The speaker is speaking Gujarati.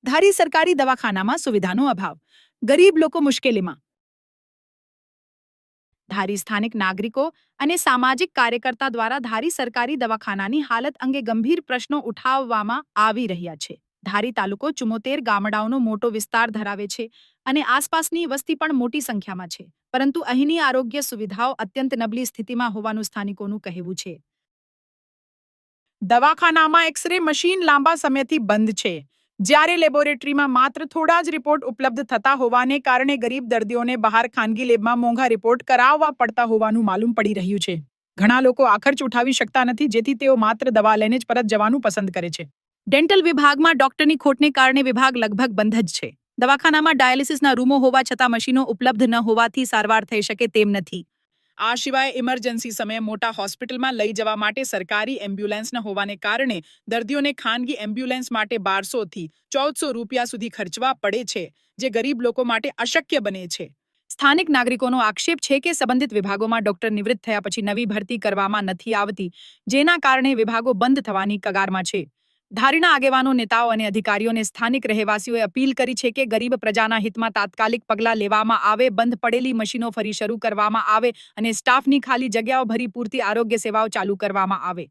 ધારી સરકારી દવાખાનામાં સુવિધાનો અભાવ, ગરીબ લોકો મુશ્કેલીમાં. ધારી સ્થાનિક નાગરિકો અને સામાજિક કાર્યકર્તા દ્વારા ધારી સરકારી દવાખાનાની હાલત અંગે ગંભીર પ્રશ્નો ઉઠાવવામાં આવી રહ્યા છે. ધારી તાલુકો 74 ગામડાઓનો મોટો વિસ્તાર ધરાવે છે અને આસપાસની વસ્તી પણ મોટી સંખ્યામાં છે, પરંતુ અહીંની આરોગ્ય સુવિધાઓ અત્યંત નબળી સ્થિતિમાં હોવાનું સ્થાનિકોનું કહેવું છે. દવાખાનામાં એક્સ-રે મશીન લાંબા સમયથી બંધ છે, જ્યારે લેબોરેટરીમાં માત્ર થોડા જ રિપોર્ટ ઉપલબ્ધ થતા હોવાને કારણે ગરીબ દર્દીઓને બહાર ખાનગી લેબમાં મોંઘા રિપોર્ટ કરાવવા પડતા હોવાનું માલુમ પડી રહ્યું છે. ઘણા લોકો આ ખર્ચ ઉઠાવી શકતા નથી, જેથી તેઓ માત્ર દવા લઈને જ પરત જવાનું પસંદ કરે છે. ડેન્ટલ વિભાગમાં ડોક્ટરની ખોટને કારણે વિભાગ લગભગ બંધ જ છે. દવાખાનામાં ડાયાલિસિસના રૂમો હોવા છતાં મશીનો ઉપલબ્ધ ન હોવાથી સારવાર થઈ શકે તેમ નથી. આ સિવાય ઇમરજન્સી સમયે મોટા હોસ્પિટલમાં લઈ જવા માટે સરકારી એમ્બ્યુલન્સ ન હોવાને કારણે દર્દીઓને ખાનગી એમ્બ્યુલન્સ માટે 1200 થી 1400 રૂપિયા સુધી ખર્ચવા પડે છે, જે ગરીબ લોકો માટે અશક્ય બને છે. સ્થાનિક નાગરિકોનો આક્ષેપ છે કે સંબંધિત વિભાગોમાં ડોક્ટર નિવૃત્ત થયા પછી નવી ભરતી કરવામાં નથી આવતી, જેના કારણે વિભાગો બંધ થવાની કગારમાં છે. ધારીના આગેવાનો, નેતાઓ અને અધિકારીઓને સ્થાનિક રહેવાસીઓએ અપીલ કરી છે કે ગરીબ પ્રજાના હિતમાં તાત્કાલિક પગલાં લેવામાં આવે, બંધ પડેલી મશીનો ફરી શરૂ કરવામાં આવે અને સ્ટાફની ખાલી જગ્યાઓ ભરી પૂરતી આરોગ્ય સેવાઓ ચાલુ કરવામાં આવે.